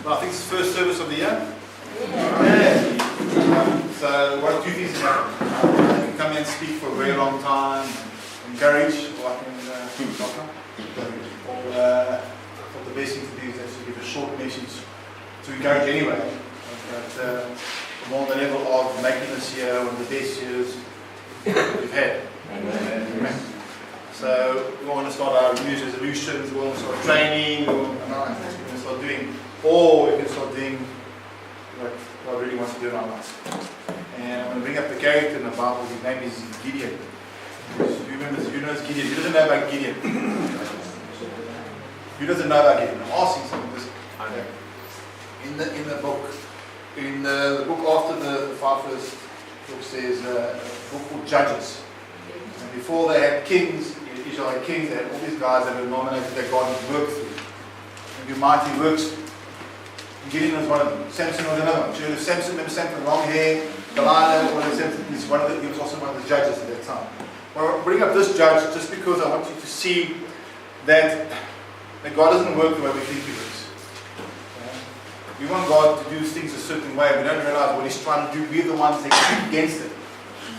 Well, I think it's the first service of the year. Yeah. So, what are two things that happen? You can come here and speak for a very long time, encourage, like in the best thing to do is actually give a short message to encourage anyway. But more on the level of making this year one of the best years we've had. Amen. So we want to start our New Year's resolutions, we want to start training, we want to start doing, or we can start doing what God really wants to do in our lives. And I'm going to bring up the character in the Bible. His name is Gideon. Do you remember? You know Gideon. Who doesn't know about Gideon? Who doesn't know about Gideon? I'm asking something. In the book, the book after the five first books, there's a book called Judges. And before they had kings, Israel had kings, they had all these guys that were nominated that God would work through and do mighty works. Gideon was one of them. Samson was another one. Samson, remember Samson, long hair, Delilah, Samson, he was also one of the judges at that time. Well, I'll bring up this judge just because I want you to see that God doesn't work the way we think He works. We want God to do things a certain way. We don't realize what He's trying to do. We're the ones that kick against it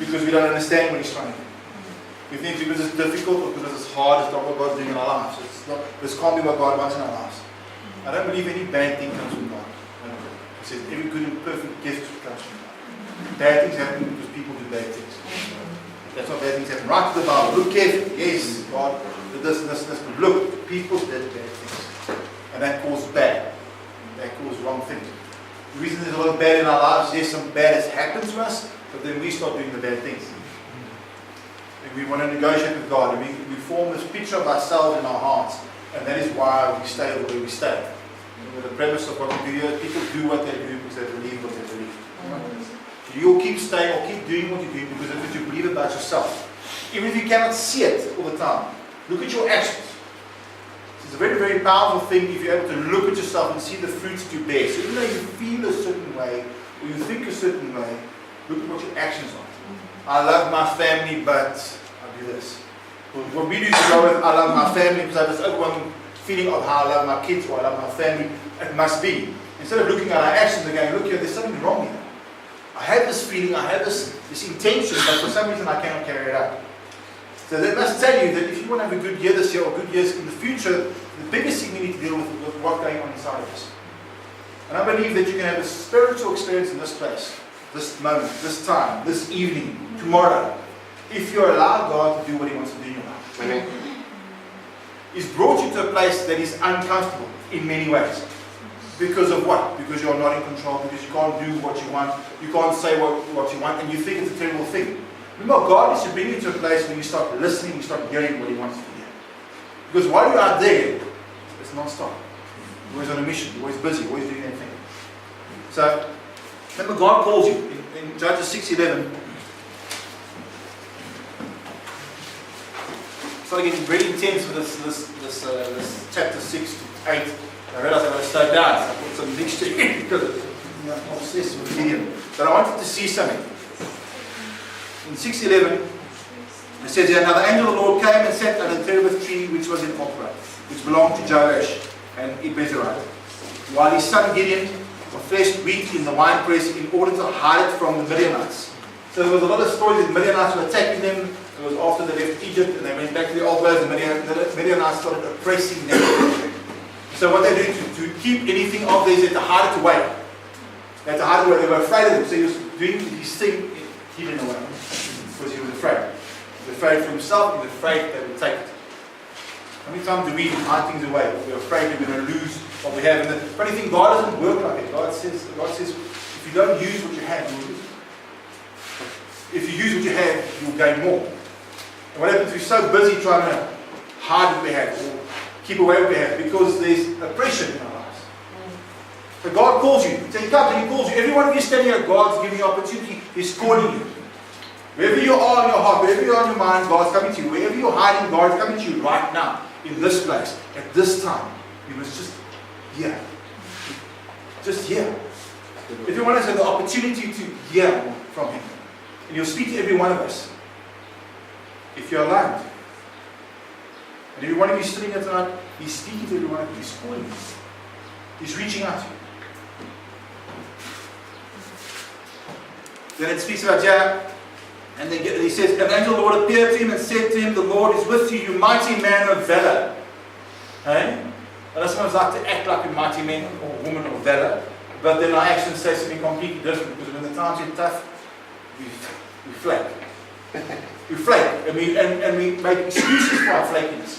because we don't understand what He's trying to do. We think because it's difficult or because it's hard, it's not what God's doing in our lives. This can't be what God wants in our lives. I don't believe any bad thing comes from God. He says every good and perfect gift comes from God. Bad things happen because people do bad things. That's why bad things happen. Right to the Bible. Look carefully. Yes, God did this. But look, people did bad things. And that caused bad. That caused wrong things. The reason there's a lot of bad in our lives, yes, some bad has happened to us, but then we start doing the bad things. And we want to negotiate with God. And we form this picture of ourselves in our hearts. And that is why we stay the way we stay. The premise of what we do here, people do what they do because they believe what they believe. So you'll keep staying or keep doing what you do because of what you believe about yourself. Even if you cannot see it all the time. Look at your actions. It's a very, very powerful thing if you're able to look at yourself and see the fruits that you bear. So even though you feel a certain way or you think a certain way, look at what your actions are. I love my family, but I do this. What we do is go with, I love my family because I have this overwhelming feeling of how I love my kids or I love my family. It must be. Instead of looking at our actions and going, look here, there's something wrong here. I have this feeling, I have this intention, but for some reason I cannot carry it out. So that must tell you that if you want to have a good year this year or good years in the future, the biggest thing you need to deal with is what's going on inside of us. And I believe that you can have a spiritual experience in this place, this moment, this time, this evening, tomorrow, if you allow God to do what He wants to do in your life. Amen. He's brought you to a place that is uncomfortable in many ways. Because of what? Because you're not in control, because you can't do what you want, you can't say what you want, and you think it's a terrible thing. Remember, God is to bring you to a place where you start listening, you start hearing what He wants to hear. Because while you're out there, it's non-stop. You're always on a mission, you're always busy, you're always doing anything. So, remember, God calls you. In Judges 6:11, started getting very intense with this chapter 6 to 8. I realized I got to slow down, so I put some mixture in because I'm obsessed with Gideon. But I wanted to see something. In 6:11, it says here, now the angel of the Lord came and sat under the terebinth tree which was in Ophrah, which belonged to Joash and Ibezerah, while his son Gideon was threshed wheat in the winepress in order to hide it from the Midianites. So there was a lot of stories that Midianites were attacking them. It was after they left Egypt and they went back to the old ways, and the Midianites started oppressing them. So what they did to keep anything of theirs, they had to hide it away. They had to hide it away. They were afraid of him. So he was doing his thing hidden away because he was afraid. He was afraid for himself. He was afraid they would take it. How many times do we hide things away? We're afraid we're going to lose what we have. And the funny thing, God doesn't work like that. God says, if you don't use what you have, you'll lose. If you use what you have, you'll gain more. And what happens, we're so busy trying to hide what we have, or keep away what we have, because there's oppression in our lives. So God calls you. So He comes and He calls you. Every one of you standing here, God's giving you opportunity. He's calling you. Wherever you are in your heart, wherever you are in your mind, God's coming to you. Wherever you're hiding, God's coming to you right now, in this place, at this time. You must just hear. Just hear. Everyone has had the opportunity to hear from Him. And He'll speak to every one of us. If you're aligned. And every one of you sitting here tonight, He's speaking to every one of you. He's calling you. He's reaching out to you. Then it speaks about and then he says, an angel of the Lord appeared to him and said to him, the Lord is with you, you mighty man of valor. Hey? I sometimes like to act like a mighty man or woman of valor, but then our actions say something completely different, because when the times get tough, we flake. We flake, and we make excuses for our flakiness.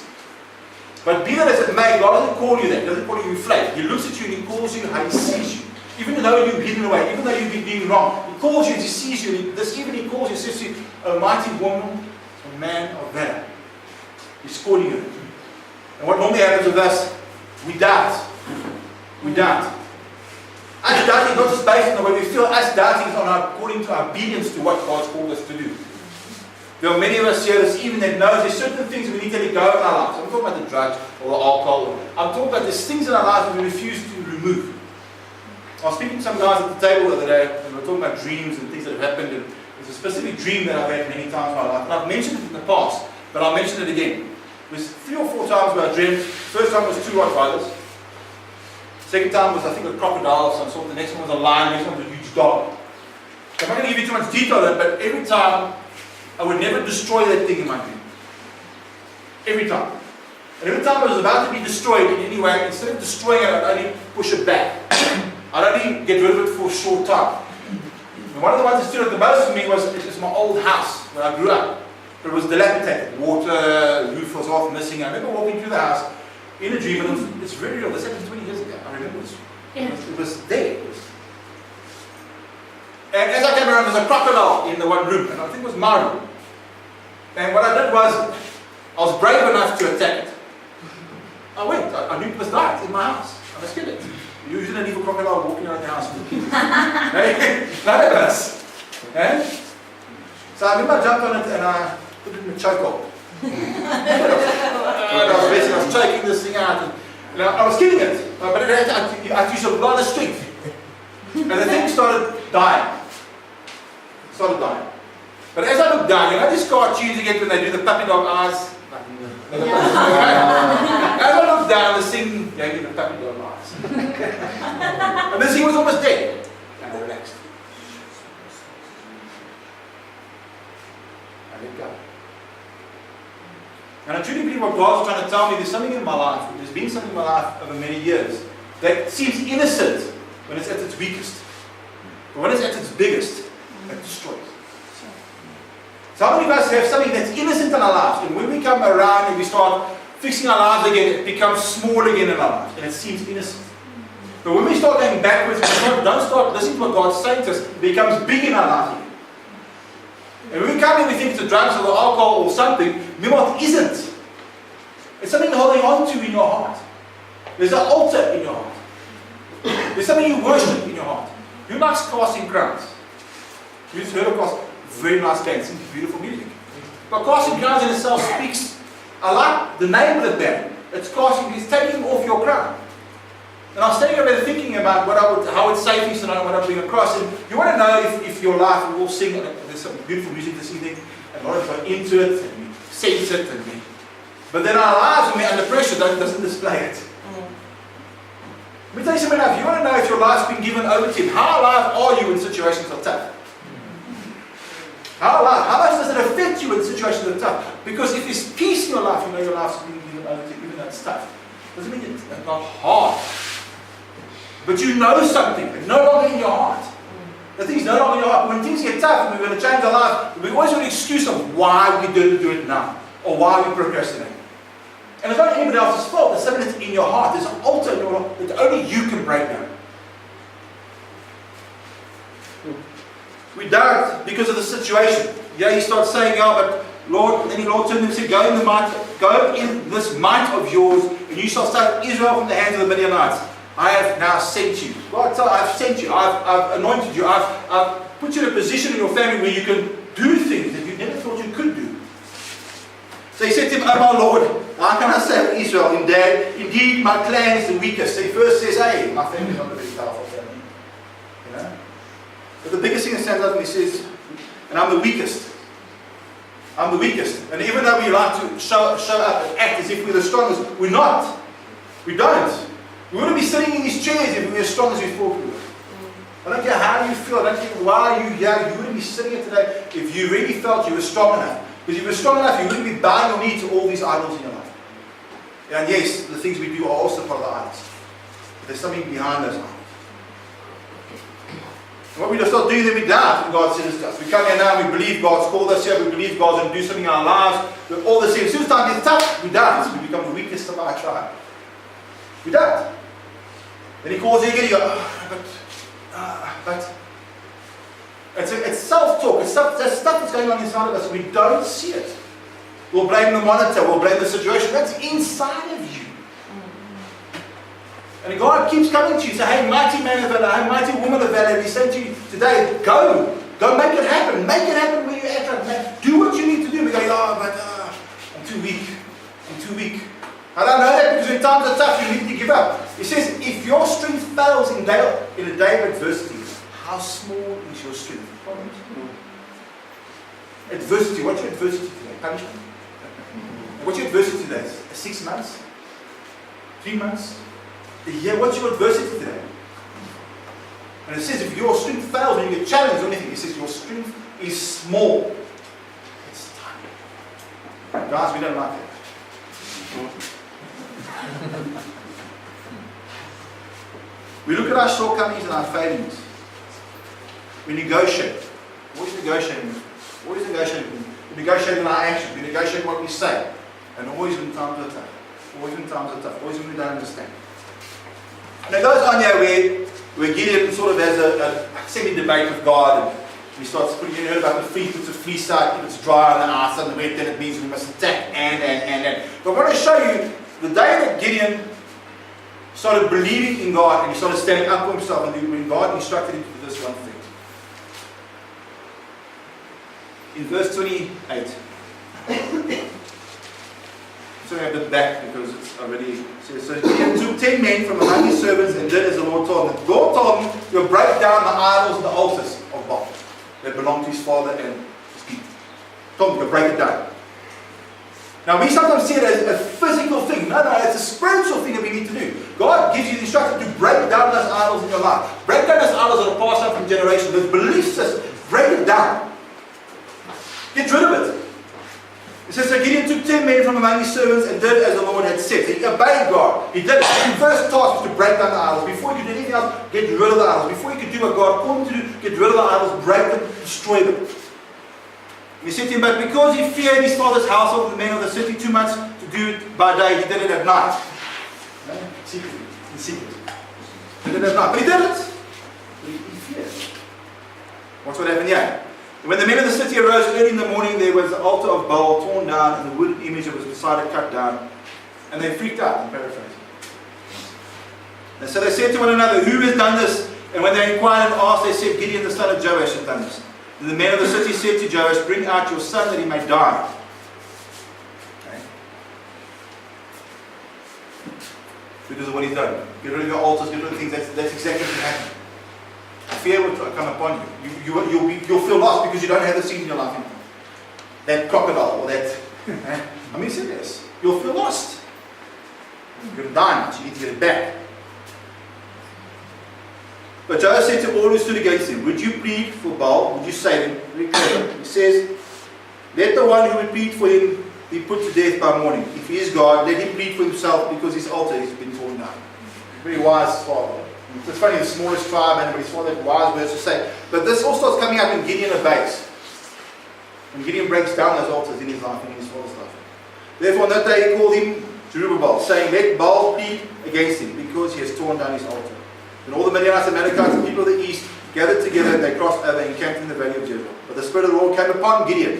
But be that as it may, God doesn't call you that. He doesn't call you flake. He looks at you and He calls you how He sees you. Even though you've hidden away, even though you've been doing wrong, He calls you and He sees you. And this evening He calls you and says to you, a mighty woman, a man of valor. He's calling you. And what normally happens with us, we doubt. We doubt. Us doubting is not just based on the way we feel. Us doubting is according to our obedience to what God's called us to do. There are many of us here this evening that know there's certain things we need to let go in our lives. I'm talking about the drugs or the alcohol. I'm talking about there's things in our lives that we refuse to remove. I was speaking to some guys at the table the other day, and we were talking about dreams and things that have happened. And there's a specific dream that I've had many times in my life. And I've mentioned it in the past, but I'll mention it again. There's 3 or 4 times where I dreamt. First time was 2 Rottweilers. Second time was, I think, a crocodile of some sort. The next one was a lion. The next one was a huge dog. I'm not going to give you too much detail on it, but every time I would never destroy that thing in my dream. Every time. And every time it was about to be destroyed in any way, instead of destroying it, I'd only push it back. I'd only get rid of it for a short time. And one of the ones that stood out the most for me was my old house where I grew up. But it was dilapidated. Water, roof was half missing. I remember walking through the house in a dream, and it's very real. This happened 20 years ago. I remember this. It was there. And as I came around, there was a crocodile in the one room, and I think it was my room. And what I did was, I was brave enough to attack it. I went. I knew it was there. It's in my house. I must kill it. You usually leave a crocodile walking around the house with the kids. None of us. Okay? So I remember I jumped on it and I put it in a chokehold. I was choking this thing out. And I was killing it. But I had to use a lot of strength. And the thing started dying. But as I looked down, you know these cartoons you get when they do the puppy dog eyes? As I looked down, this thing gave me the puppy dog eyes. And this thing was almost dead. And I relaxed. I let go. And I truly believe what God's trying to tell me, there's something in my life, there's been something in my life over many years that seems innocent when it's at its weakest. But when it's at its biggest, it destroys. So how many of us have something that's innocent in our lives, and when we come around and we start fixing our lives again, it becomes small again in our lives, and it seems innocent. But when we start going backwards, we don't start listening to what God's saying to us, it becomes big in our lives again. And when we come in, we think it's the drugs or the alcohol or something. Remember what it isn't. It's something you're holding on to in your heart. There's an altar in your heart. There's something you worship in your heart. Who likes casting crowns? You've heard of casting? Very nice band, sings beautiful music. But casting crowns in itself speaks. I like the name of the band. It's casting, it's taking off your crown. And I was standing over there thinking about how it's safe is tonight, what I'm bringing across. And you want to know if your life, we will sing, there's some beautiful music this evening, and a lot of us are into it, and we sense it, but then our lives, when we're under pressure, doesn't display it. Let me tell you something now, if you want to know if your life's been given over to Him, how alive are you when situations are tough? How much does it affect you when situations are tough? Because if there's peace in your life, you know your life's been given over to Him, even though it's tough. Doesn't mean it's not hard. But you know something, it's no longer in your heart. The thing's no longer in your heart. When things get tough and we're going to change our life, we always have an excuse of why we didn't do it now, or why we procrastinate. And it's not anybody else's fault, it's something that's in your heart. There's an altar in your heart that only you can break down. We doubt because of the situation. Yeah, he starts saying, but Lord, and then the Lord turned to him and said, go in this might of yours, and you shall save Israel from the hands of the Midianites. I have now sent you. God, I've sent you. I've anointed you. I've put you in a position in your family where you can do things that you never thought you could do. So he said to him, oh my Lord, how can I save Israel? Indeed, my clan is the weakest. So he first says, hey, my family is not a very powerful family. You know? But the biggest thing that stands out, he says, and I'm the weakest. I'm the weakest. And even though we like to show up and act as if we're the strongest, we're not. We don't. We wouldn't be sitting in these chairs if we were as strong as we thought we were. I don't care how you feel. I don't care why you here. You wouldn't be sitting here today if you really felt you were strong enough. Because if you were strong enough, you wouldn't be bowing your knee to all these idols in your life. And yes, the things we do are also part of the idols. But there's something behind those idols. And what we just start doing, then we doubt what God says to us. We come here now, we believe God's called us here, we believe God's going to do something in our lives. But all the same, as soon as time gets tough, we doubt. We become the weakest of our tribe. We doubt. Then He calls you again, you go, but it's self-talk. It's stuff that's going on inside of us. We don't see it. We'll blame the monitor. We'll blame the situation. That's inside of you. And God keeps coming to you. Say, hey, mighty man of valor, hey, mighty woman of valor. He's saying to you today, go make it happen. Make it happen where you're at. Man. Do what you need to do. We go, I'm too weak. I don't know that because when times are tough, you need to give up. He says, if your strength fails in a day of adversity, how small is your strength? Adversity. What's your adversity today? Punishment. What's your adversity today? 6 months? 3 months? A year? What's your adversity today? And it says if your strength fails when you get challenged or anything, it says your strength is small. It's tiny. Guys, we don't like that. We look at our shortcomings and our failings. We negotiate. Always negotiating. Always negotiating. We negotiate in our actions. We negotiate what we say. And always when times are tough. Always when times are tough. Always when we don't understand. And it goes on here where Gideon sort of has a semi-debate with God. And he starts putting in about the feet, puts a fleece out, if it's dry on the ice and the wet, then it means we must attack and. But I want to show you the day that Gideon started believing in God and he started standing up for himself, and when God instructed him to do this one thing. In verse 28, so a bit back because it's already says, so Gideon took 10 men from among his servants and did as the Lord told him. The Lord told him to break down the idols and the altars of Baal that belonged to his father and his people. Told him to break it down. Now we sometimes see it as a physical thing. No, it's a spiritual thing that we need to do. God gives you the instruction to break down those idols in your life. Break down those idols that are passed on from generation. Those belief systems. Break it down. Get rid of it. It says, so Gideon took 10 men from among his servants and did as the Lord had said. So he obeyed God. He did it. His first task was to break down the idols. Before he could do anything else, get rid of the idols. Before he could do what God called him to do, get rid of the idols, break them, destroy them. And he said to him, but because he feared his father's household, the men of the city, too much to do it by day, he did it at night. Secretly. In secret. He did it at night. But he did it. But he feared. What's what happened here? When the men of the city arose early in the morning, there was the altar of Baal torn down and the wooden image that was beside it cut down. And they freaked out, I'm paraphrasing. And so they said to one another, who has done this? And when they inquired and asked, they said, Gideon the son of Joash has done this. And the men of the city said to Joash, bring out your son that he may die. Okay. Because of what he's done. Get rid of your altars, get rid of things. That's exactly what happened. Fear will come upon you. You'll feel lost because you don't have the seed in your life anymore. That crocodile or that. I mean, serious. You'll feel lost. You're going to die now. You need to get it back. But Joash said to all who stood against him, would you plead for Baal? Would you save him? Very clever. He says, let the one who would plead for him be put to death by morning. If he is God, let him plead for himself because his altar has been torn down. Very wise father. It's funny, the smallest tribe, and we saw that wise words to say. But this all starts coming up in Gideon obeys. When Gideon breaks down those altars in his life and in his father's life. Therefore, on that day he called him Jerubbaal, saying, let Baal plead against him, because he has torn down his altar. And all the Midianites and Amalekites and people of the east gathered together, and they crossed over and camped in the valley of Jericho. But the Spirit of the Lord came upon Gideon.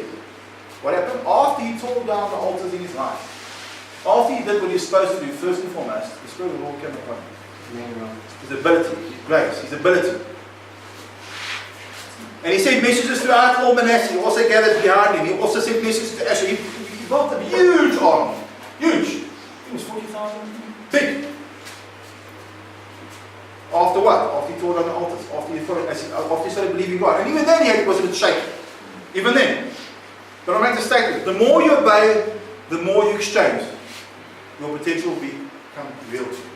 What happened? After he tore down the altars in his life, after he did what he was supposed to do, first and foremost, the Spirit of the Lord came upon him. His ability, his grace, his ability. And he sent messages throughout all Manasseh. He also gathered behind him. He also sent messages to Asher. He built a huge army. Huge. It was 40,000. Big. After what? After he tore down the altars. After he started believing God. And even then he was a bit shaky. Even then. But I make the statement. The more you obey, the more you exchange. Your potential will become revealed to you.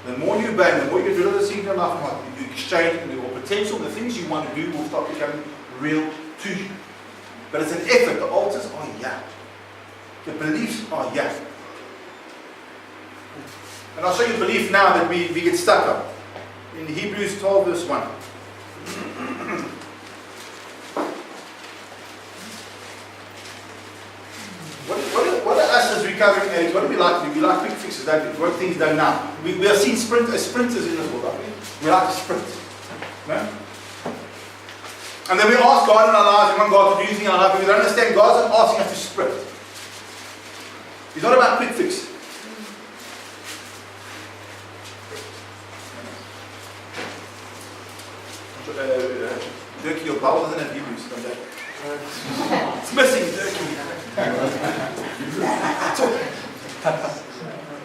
The more you obey, the more you get rid of the things in your life and heart, you exchange, and your potential, the things you want to do will start becoming real to you. But it's an effort. The altars are here. The beliefs are here. And I'll show you belief now that we get stuck on. In Hebrews 12 verse 1. What are us as recovering addicts? What do we like to do? We like quick fixes, don't we? We want things done now. We are seen sprinters in this world, aren't we? We like to sprint. No? And then we ask God in our lives, we want God to do things in our life, but we don't understand God's not asking us to sprint. It's not about quick fix. Dirkie, your Bible doesn't have Hebrews, don't they? It's missing, Dirkie.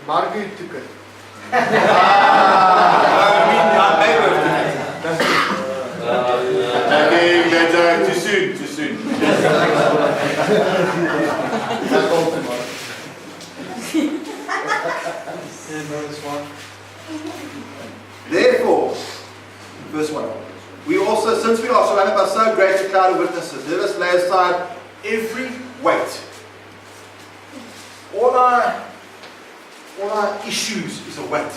Margie took it. Too soon. Therefore, verse 1. We also, since we are surrounded by so great a cloud of witnesses, let us lay aside every weight. All our issues is a weight.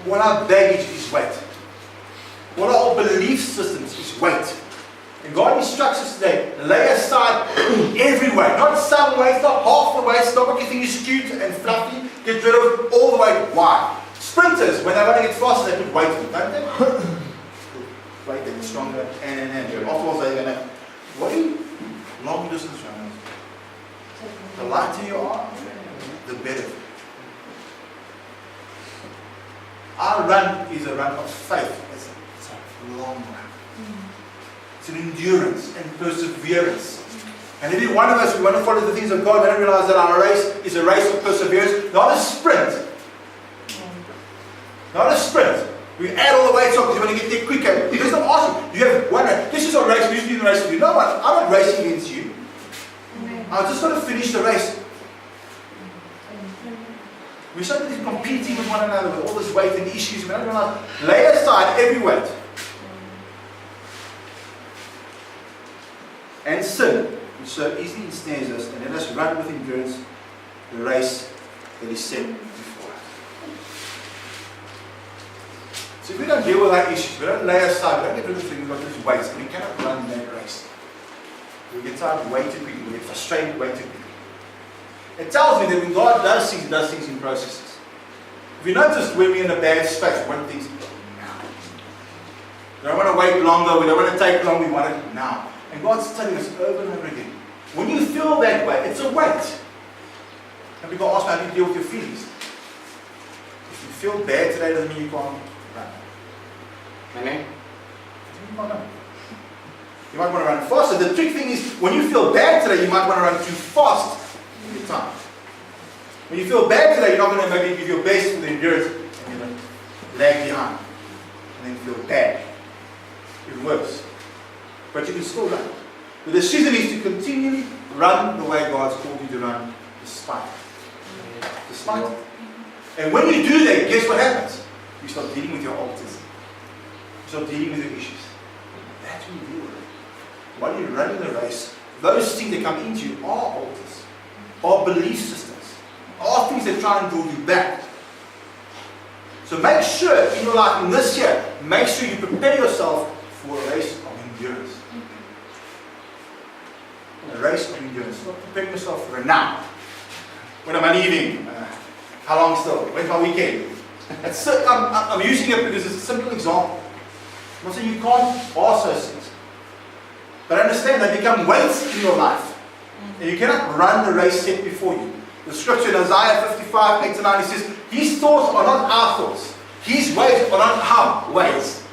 All our baggage is weight. All our belief systems is weight. And God instructs us today, lay aside every weight. Not some weight, not half the weight, not what you think is cute and fluffy. Get rid of all the weight. Why? Sprinters, when they want to get faster, they put weight in, don't they? Weight, they get stronger, and afterwards they're going to, what are you? Long distance runners. The lighter you are, the better. Our run is a run of faith. It's a long run. It's an endurance and perseverance. And every one of us, we want to follow the things of God. We don't realize that our race is a race of perseverance, not a sprint. Not a sprint. We add all the weights on because you want to get there quicker. Because I'm asking, you have one race. This is a race, who's doing the race with you? No one. I'm not racing against you. I just want to finish the race. We're so busy competing with one another with all this weight and issues. We don't realize, lay aside every weight. And sin, which so easily ensnares us, and let us run with endurance the race that is set before us. So if we don't deal with our issues, we don't lay aside, we don't get rid of things, we've got these weights, we cannot run that race. We get tired way too quickly, we get frustrated way too quickly. It tells me that when God does things in processes. If you notice when we're in a bad space, we want things now. We don't want to wait longer, we don't want to take long, we want it now. And God's telling us over and over again, when you feel that way, it's a weight. And people ask me, how do you deal with your feelings? If you feel bad today, doesn't mean you can't run. Amen. You can't run. You might want to run faster. The trick thing is, when you feel bad today, you might want to run too fast in your time. When you feel bad today, you're not going to maybe give your best for the endurance, and you're going to lag behind. And then feel bad. Even worse. But you can still run. The decision is to continually run the way God's called you to run, despite it. Despite it. And when you do that, guess what happens? You start dealing with your altars. You start dealing with your issues. That's when you deal with it. While you're running the race, those things that come into you are altars, are belief systems, are things that try and draw you back. So make sure in your life, in this year, make sure you prepare yourself for a race of endurance. A race of endurance. Not preparing yourself for a now. When am I leaving? How long still? When's my weekend? I'm using it because it's a simple example. I'm not saying you can't ask those things. But understand they become weights in your life. And you cannot run the race set before you. The scripture in Isaiah 55, 8-9, it says, His thoughts are not our thoughts. His ways are not our ways.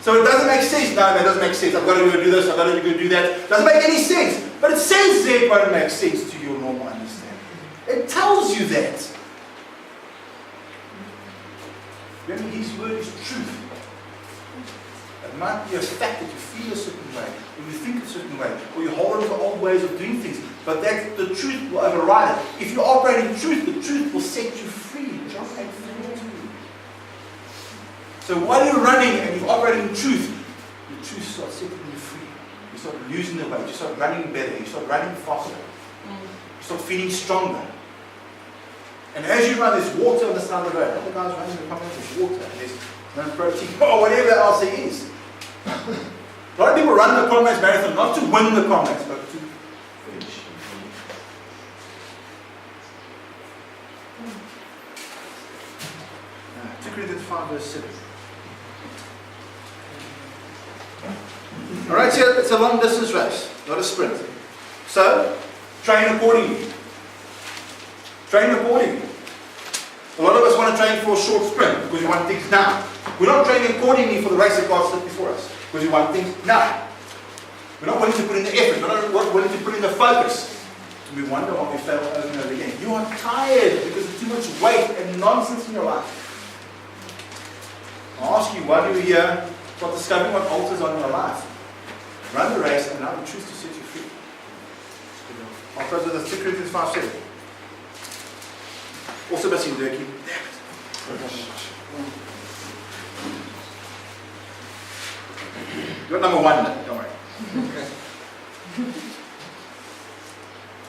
So it doesn't make sense. No, that doesn't make sense. I've got to go do this, I've got to go do that. It doesn't make any sense. But it says there it won't make sense to your normal understanding. It tells you that. Remember, His word is truth. It might be a fact that you feel a certain way, or you think a certain way, or you hold on to old ways of doing things. But that the truth will override it. If you operate in truth, the truth will set you free. John 8:32. So while you're running and you're operating in truth, the truth starts setting you free. You start losing the weight. You start running better. You start running faster. You start feeling stronger. And as you run, there's water on the side of the road. Other guys running the comments, there's water. And there's no protein or whatever else there is. A lot of people run the Comrades Marathon not to win the Comrades, but to finish. 2 Corinthians 5 verse 7. Alright, so it's a long distance race, not a sprint. So, train accordingly. Train accordingly. A lot of us want to train for a short sprint because we want things now. We're not training accordingly for the race that God set before us because we want things now. We're not willing to put in the effort. We're not willing to put in the focus. And we wonder why we fail over and over again. You are tired because of too much weight and nonsense in your life. I ask you, while you're here, start discovering what altars on your life. Run the race and allow the truth to set you free. I'll close with this 2 Corinthians 5:7. Also by seeing Jericho. Damn it. You're number 1 now, don't worry.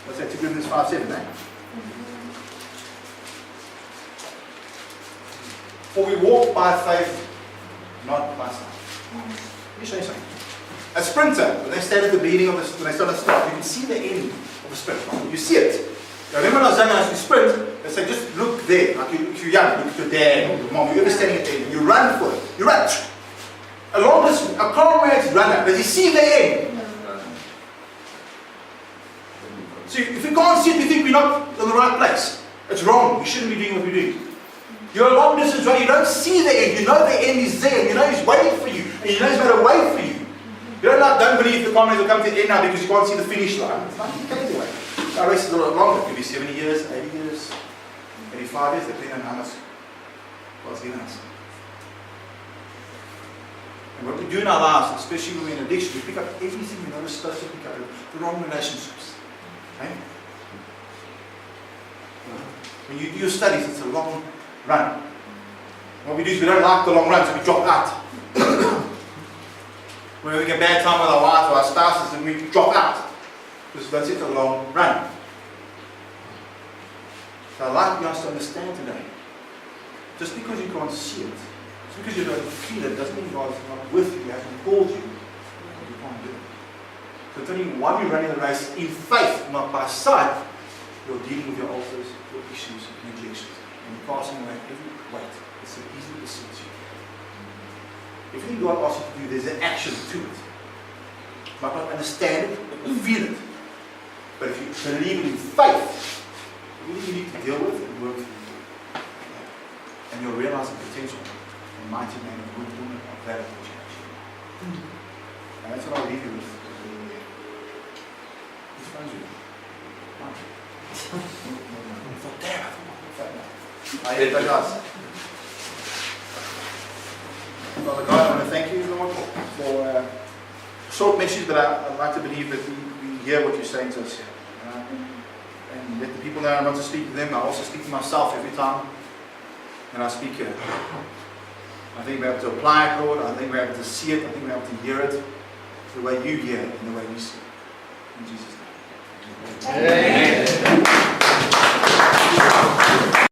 What's that? 2 Corinthians 5:7, eh? For we walk by faith, not by sight. Let me show you something. A sprinter, when they stand at the beginning of when they start to start, you can see the end of the sprint. Right? You see it. Now, remember when I was young, as you sprint, they say just look there. Like if you're young, look at your dad or your mom. You're ever standing at the end. You run for it. You run. Along this, a comrade's runner. Does he see the end? So if we can't see it, we think we're not in the right place. It's wrong. We shouldn't be doing what we're doing. You're a long distance runner. You don't see the end. You know the end is there. And you know he's waiting for you. And you know he's got to wait for you. You don't believe the comrades will come to the end now because you can't see the finish line. It's not the way. Our race is a lot longer. It could be 70 years, 80 years, 85 years, depending on how much God's given us. And what we do in our lives, especially when we're in addiction, we pick up everything we're not supposed to pick up. The wrong relationships. Okay? When you do your studies, it's a long run. What we do is we don't like the long run, so we drop out. When we get a bad time with our wives or our spouses, then we drop out. Because that's it, a long run. So I'd like you guys to understand today. Just because you can't see it, just because you don't feel it, doesn't mean God's not with you, He hasn't called you. You can't do it. So it's only while you're running the race in faith, not by sight, you're dealing with your ulcers, your issues, and injections. And you're passing away every weight. It's so easy to see you. Everything God asks you to do, there's an action to it. You might not understand it, but you feel it. But if you believe it in faith, really you need to deal with and work through. And you'll realize the potential and mighty man of good woman of that of change. And that's what I'll leave you with. Who's friends with you? I thought, damn, I hit that guys. Father God, I want to thank you, Lord, for a short message, but I'd like to believe that we hear what you're saying to us here. And let the people know, not to speak to them, I also speak to myself every time and I speak here. I think we're able to apply it, Lord. I think we're able to see it. I think we're able to hear it the way you hear it and the way you see it. In Jesus' name. Amen. Amen.